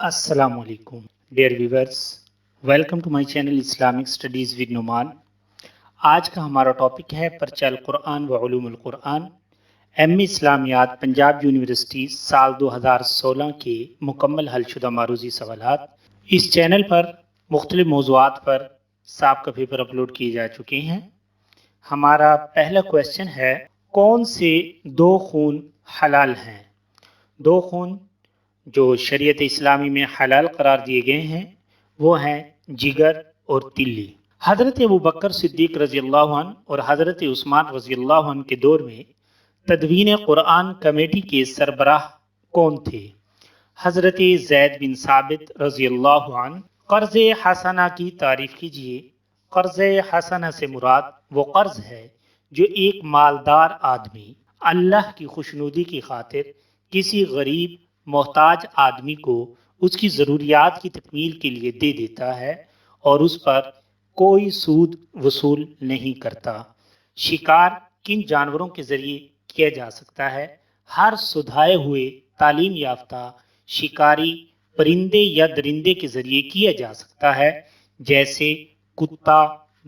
Assalamu alaikum, dear viewers. Welcome to my channel Islamic studies with Numan. आज का हमारा topic है पर्चा अल कुरान व उलूमुल कुरान, एम इस्लामियात पंजाब यूनिवर्सिटी साल 2016 के मुकम्मल हलशुदा मारूजी सवालात। इस चैनल पर मुख्तलिफ मौज़ूआत पर साबिक़ा पेपर अपलोड किए जा चुके हैं। हमारा पहला क्वेश्चन है, कौन से दो खून हलाल हैं? दो खून जो शरीयत इस्लामी में हलाल करार दिए गए हैं वो हैं जिगर और तिल्ली। हज़रत अबू बकर सिद्दीक रज़ियल्लाहु अन्हु और हज़रत उस्मान रज़ियल्लाहु अन्हु के दौर में तदवीन कुरान कमेटी के सरबराह कौन थे? हज़रत ज़ैद बिन साबित रज़ियल्लाहु अन्हु। कर्ज़ हसना की तारीफ कीजिए। कर्ज़ हसना से मुराद वो कर्ज है जो एक मालदार आदमी अल्लाह की खुशनुदी की खातिर किसी गरीब मोहताज आदमी को उसकी ज़रूरियात की तकमील के लिए दे देता है और उस पर कोई सूद वसूल नहीं करता। शिकार किन जानवरों के जरिए किया जा सकता है? हर सुधाए हुए तालीम याफ्ता शिकारी परिंदे या दरिंदे के जरिए किया जा सकता है, जैसे कुत्ता,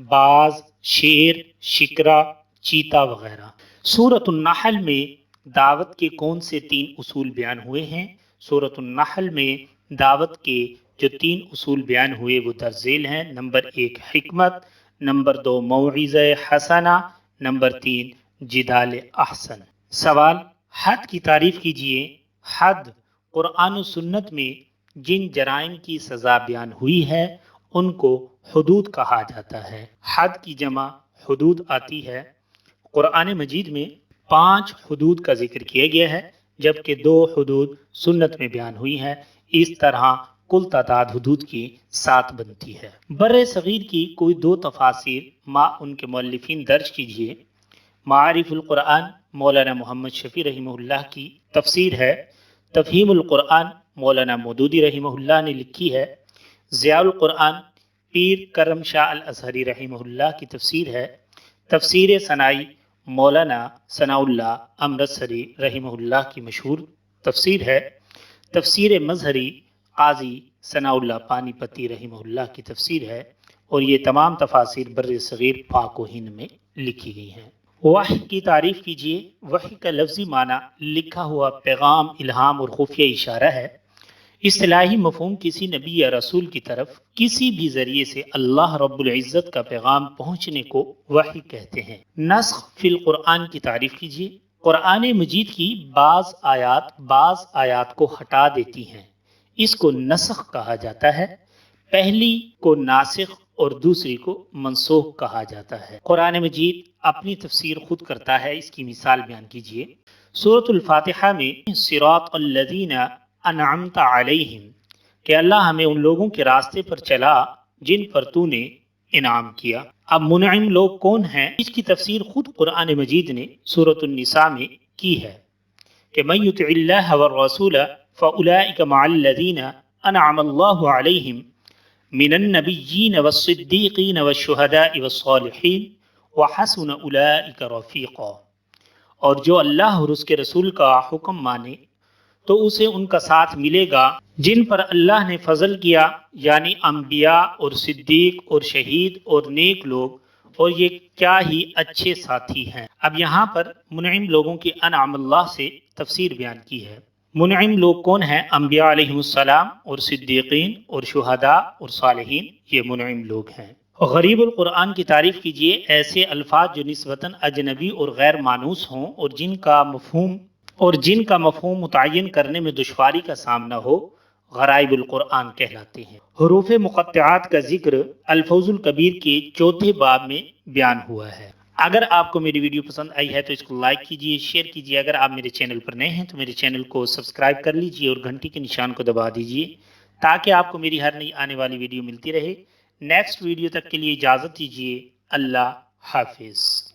बाज, शेर, शिकरा, चीता वगैरह। सूरतुन नहल में दावत के कौन से 3 उसूल बयान हुए हैं? सूरतुन नहल में दावत के जो 3 उसूल बयान हुए वो दर्जेल हैं। नंबर 1 हिकमत, नंबर 2 मौइज़ा हसना, नंबर 3 जिदाल अहसन। सवाल, हद की तारीफ कीजिए। हद कुरान और सुन्नत में जिन जराइम की सज़ा बयान हुई है उनको हुदूद कहा जाता है। हद की जमा हुदूद आती है। कुरान मजीद में 5 हुदूद का जिक्र किया गया है, जबकि 2 हुदूद सुन्नत में बयान हुई है। इस तरह कुल तादाद हुदूद की 7 बनती है। बर्रे सगीर की कोई 2 तफासिर उनके मुअल्लिफीन दर्ज कीजिए। मारिफुल कुरान मौलाना मोहम्मद शफी रहीमहुल्लाह की तफसीर है। तफहीमुल कुरान मौलाना मौदूदी रहीमहुल्लाह ने लिखी है। ज़ियाउल कुरान पीर करम शाह अल अज़हरी रहीमहुल्लाह की तफसीर है। तफसीर सनाई मौलाना सनाउल्लाह अमृतसरी रहीमहुल्लाह की मशहूर तफसीर है। तफसीर मजहरी काजी सनाउल्लाह पानीपती रहीमहुल्लाह की तफसीर है और ये तमाम तफासिर बर्रे सगीर पाक व हिंद में लिखी गई हैं। वही की तारीफ कीजिए। वही का लफ्जी माना लिखा हुआ पैगाम, इल्हाम और खुफिया इशारा है। इस्तिलाही मफहूम किसी नबी या रसूल की तरफ किसी भी जरिए से अल्लाह रब्बुल इज़्ज़त का पैगाम पहुँचने को वही कहते हैं। नस्ख फिल कुरान की तारीफ कीजिए। कुरान मजीद की बाज़ आयात को हटा देती हैं, इसको नस्ख कहा जाता है। पहली को नासिख और दूसरी को मनसूख कहा जाता है। कुरान मजीद अपनी तफसीर खुद करता है, इसकी मिसाल बयान कीजिए। सूरतुल फातिहा में सिरातल लज़ीना अनअमता अलैहिम कि अल्लाह हमें उन लोगों के रास्ते पर चला जिन पर तूने इनाम किया। अब मुनइम लोग कौन हैं? इसकी तफसीर खुद कुरान मजीद ने सूरतुन निसा में की है कि मन युतिइल्लाह व रसूल फउलाइका मअल लज़ीना अनअमल्लाहु अलैहिम मिनन नबिय्यीन वस्सिद्दीक़ीन वश्शुहदाኢ वस्सालिहीन व हसुन उलाइका रफ़ीक़ा। और जो अल्लाह और उसके रसूल का हुक्म माने तो उसे उनका साथ मिलेगा जिन पर अल्लाह ने फजल किया, यानी अंबिया और सिद्दीक और शहीद और नेक लोग, और ये क्या ही अच्छे साथी हैं। अब यहाँ पर मुनइम लोगों की अनअमल्लाह से तफसीर बयान की है। मुनइम लोग कौन हैं? अंबिया अलैहिमुस्सलाम और सिद्दीकीन और शुहदा और सालिहीन, ये मुनइम लोग हैं। गरीबुल कुरान की तारीफ कीजिए। ऐसे अल्फाज जो निस्बतन अजनबी और गैर मानूस हों और जिनका मफहूम मुतय्यन करने में दुश्वारी का सामना हो, गराइबुल कुरान कहलाते हैं। हुरूफ मुक़त्तआत का जिक्र अल-फौज़ुल कबीर के 4थे बाब में बयान हुआ है। अगर आपको मेरी वीडियो पसंद आई है तो इसको लाइक कीजिए, शेयर कीजिए। अगर आप मेरे चैनल पर नए हैं तो मेरे चैनल को सब्सक्राइब कर लीजिए और घंटी के निशान को दबा दीजिए ताकि आपको मेरी हर नई आने वाली वीडियो मिलती रहे। नेक्स्ट वीडियो तक के लिए इजाज़त दीजिए। अल्लाह हाफिज़।